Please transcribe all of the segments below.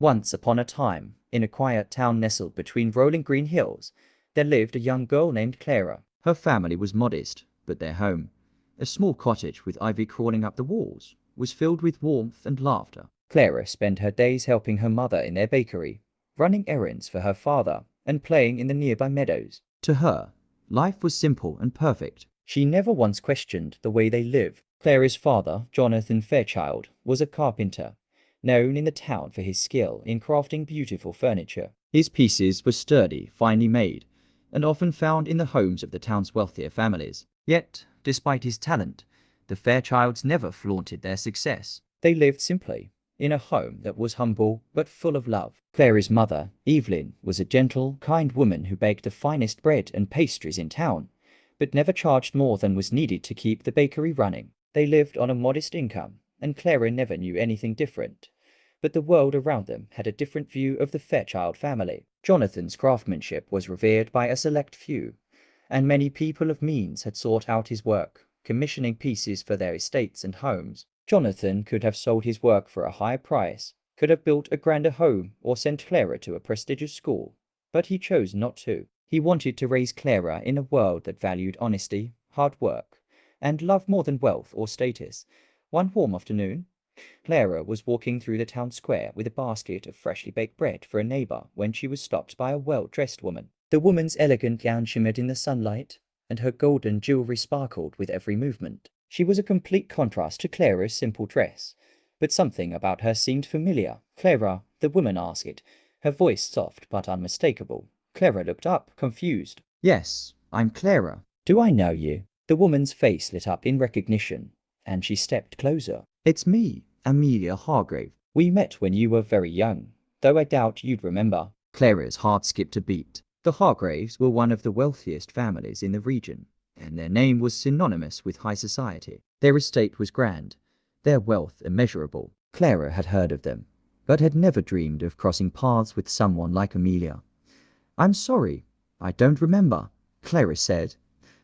Once upon a time, in a quiet town nestled between rolling green hills, there lived a young girl named Clara. Her family was modest, but their home, a small cottage with ivy crawling up the walls, was filled with warmth and laughter. Clara spent her days helping her mother in their bakery, running errands for her father, and playing in the nearby meadows. To her, life was simple and perfect. She never once questioned the way they lived. Clara's father, Jonathan Fairchild, was a carpenter, known in the town for his skill in crafting beautiful furniture. His pieces were sturdy, finely made, and often found in the homes of the town's wealthier families. Yet, despite his talent, the Fairchilds never flaunted their success. They lived simply, in a home that was humble but full of love. Clara's mother, Evelyn, was a gentle, kind woman who baked the finest bread and pastries in town, but never charged more than was needed to keep the bakery running. They lived on a modest income, and Clara never knew anything different. But the world around them had a different view of the Fairchild family. Jonathan's craftsmanship was revered by a select few, and many people of means had sought out his work, commissioning pieces for their estates and homes. Jonathan could have sold his work for a higher price, could have built a grander home, or sent Clara to a prestigious school, but he chose not to. He wanted to raise Clara in a world that valued honesty, hard work, and love more than wealth or status. One warm afternoon, Clara was walking through the town square with a basket of freshly baked bread for a neighbor when she was stopped by a well-dressed woman. The woman's elegant gown shimmered in the sunlight, and her golden jewelry sparkled with every movement. She was a complete contrast to Clara's simple dress, but something about her seemed familiar. "Clara," the woman asked, her voice soft but unmistakable. Clara looked up, confused. "Yes, I'm Clara." "Do I know you?" The woman's face lit up in recognition, and she stepped closer. "It's me, Amelia Hargrave. We met when you were very young, though I doubt you'd remember." Clara's heart skipped a beat. The Hargraves were one of the wealthiest families in the region, and their name was synonymous with high society. Their estate was grand, their wealth immeasurable. Clara had heard of them, but had never dreamed of crossing paths with someone like Amelia. "I'm sorry, I don't remember," Clara said,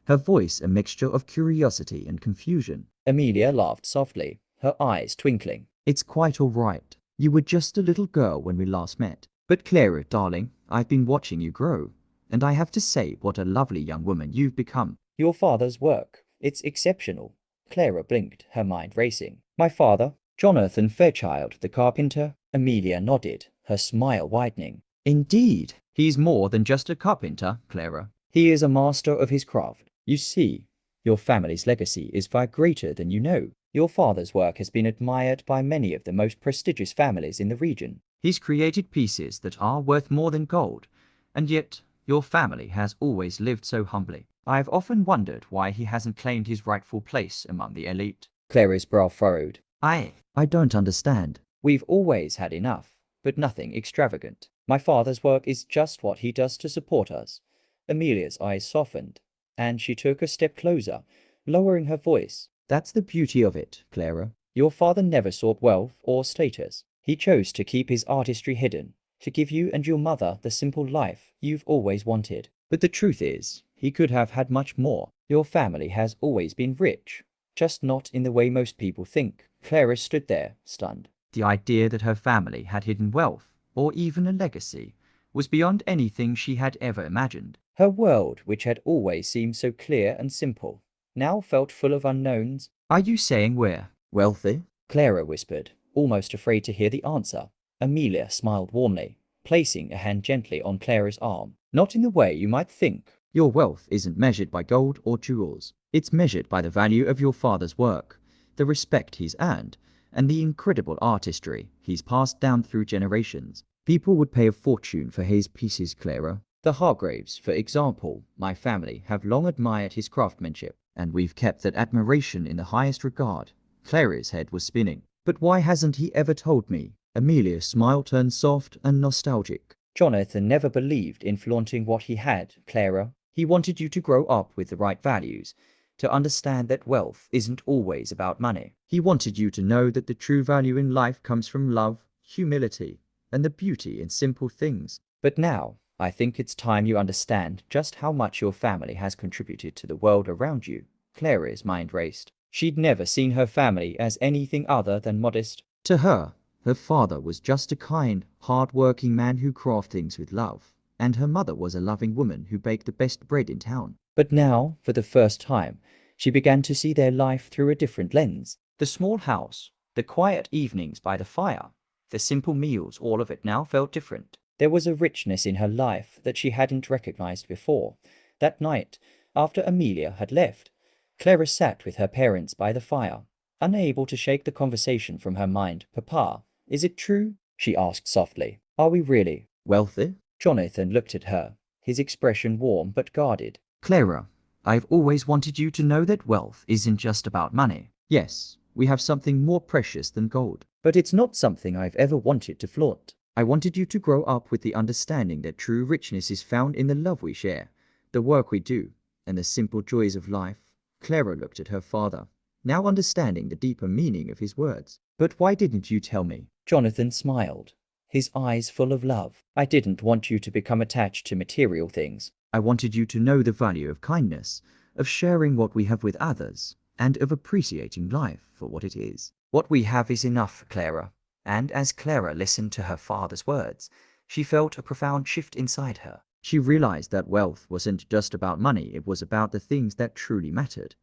her voice a mixture of curiosity and confusion. Amelia laughed softly, her eyes twinkling. "It's quite all right. You were just a little girl when we last met. But Clara, darling, I've been watching you grow, and I have to say what a lovely young woman you've become." "Your father's work, it's exceptional." Clara blinked, her mind racing. "My father, Jonathan Fairchild, the carpenter?" Amelia nodded, her smile widening. "Indeed, he's more than just a carpenter, Clara. He is a master of his craft. You see, your family's legacy is far greater than you know. Your father's work has been admired by many of the most prestigious families in the region. He's created pieces that are worth more than gold, and yet your family has always lived so humbly. I've often wondered why he hasn't claimed his rightful place among the elite." Clara's brow furrowed. I don't understand. We've always had enough, but nothing extravagant. My father's work is just what he does to support us." Amelia's eyes softened, and she took a step closer, lowering her voice. "That's the beauty of it, Clara. Your father never sought wealth or status. He chose to keep his artistry hidden, to give you and your mother the simple life you've always wanted. But the truth is, he could have had much more. Your family has always been rich, just not in the way most people think." Clara stood there, stunned. The idea that her family had hidden wealth, or even a legacy, was beyond anything she had ever imagined. Her world, which had always seemed so clear and simple, now felt full of unknowns. "Are you saying we're wealthy?" Clara whispered, almost afraid to hear the answer. Amelia smiled warmly, placing a hand gently on Clara's arm. "Not in the way you might think. Your wealth isn't measured by gold or jewels. It's measured by the value of your father's work, the respect he's earned, and the incredible artistry he's passed down through generations. People would pay a fortune for his pieces, Clara. The Hargraves, for example, my family, have long admired his craftsmanship, and we've kept that admiration in the highest regard." Clara's head was spinning. "But why hasn't he ever told me?" Amelia's smile turned soft and nostalgic. "Jonathan never believed in flaunting what he had, Clara. He wanted you to grow up with the right values, to understand that wealth isn't always about money. He wanted you to know that the true value in life comes from love, humility, and the beauty in simple things. But now, I think it's time you understand just how much your family has contributed to the world around you." Clara's mind raced. She'd never seen her family as anything other than modest. To her, Her father was just a kind, hard-working man who crafted things with love, and her mother was a loving woman who baked the best bread in town. But now, for the first time, she began to see their life through a different lens. The small house, the quiet evenings by the fire, the simple meals, all of it now felt different. There was a richness in her life that she hadn't recognized before. That night, after Amelia had left, Clara sat with her parents by the fire, unable to shake the conversation from her mind. "Papa, is it true?" she asked softly. "Are we really wealthy?" Jonathan looked at her, his expression warm but guarded. "Clara, I've always wanted you to know that wealth isn't just about money. Yes, we have something more precious than gold, but it's not something I've ever wanted to flaunt. I wanted you to grow up with the understanding that true richness is found in the love we share, the work we do, and the simple joys of life." Clara looked at her father, now understanding the deeper meaning of his words. "But why didn't you tell me?" Jonathan smiled, his eyes full of love. "I didn't want you to become attached to material things. I wanted you to know the value of kindness, of sharing what we have with others, and of appreciating life for what it is. What we have is enough, Clara." And as Clara listened to her father's words, she felt a profound shift inside her. She realized that wealth wasn't just about money, it was about the things that truly mattered.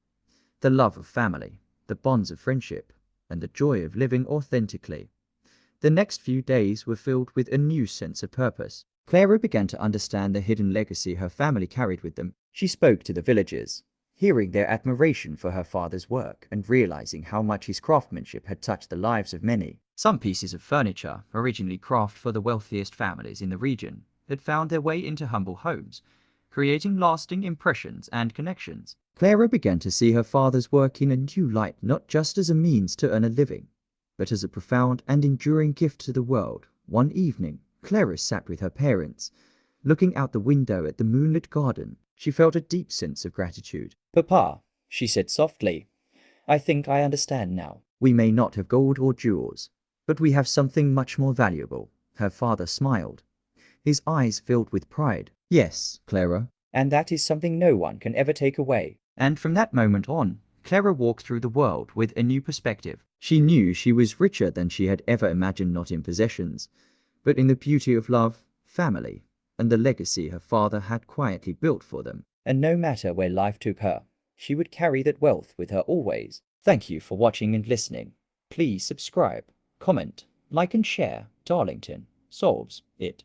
The love of family, the bonds of friendship, and the joy of living authentically. The next few days were filled with a new sense of purpose. Clara began to understand the hidden legacy her family carried with them. She spoke to the villagers, hearing their admiration for her father's work and realizing how much his craftsmanship had touched the lives of many. Some pieces of furniture, originally crafted for the wealthiest families in the region, had found their way into humble homes, creating lasting impressions and connections. Clara began to see her father's work in a new light, not just as a means to earn a living, but as a profound and enduring gift to the world. One evening, Clara sat with her parents, looking out the window at the moonlit garden. She felt a deep sense of gratitude. "Papa," she said softly, "I think I understand now. We may not have gold or jewels, but we have something much more valuable." Her father smiled, his eyes filled with pride. "Yes, Clara, and that is something no one can ever take away." And from that moment on, Clara walked through the world with a new perspective. She knew she was richer than she had ever imagined, not in possessions, but in the beauty of love, family, and the legacy her father had quietly built for them. And no matter where life took her, she would carry that wealth with her always. Thank you for watching and listening. Please subscribe, comment, like and share. Darlington solves it.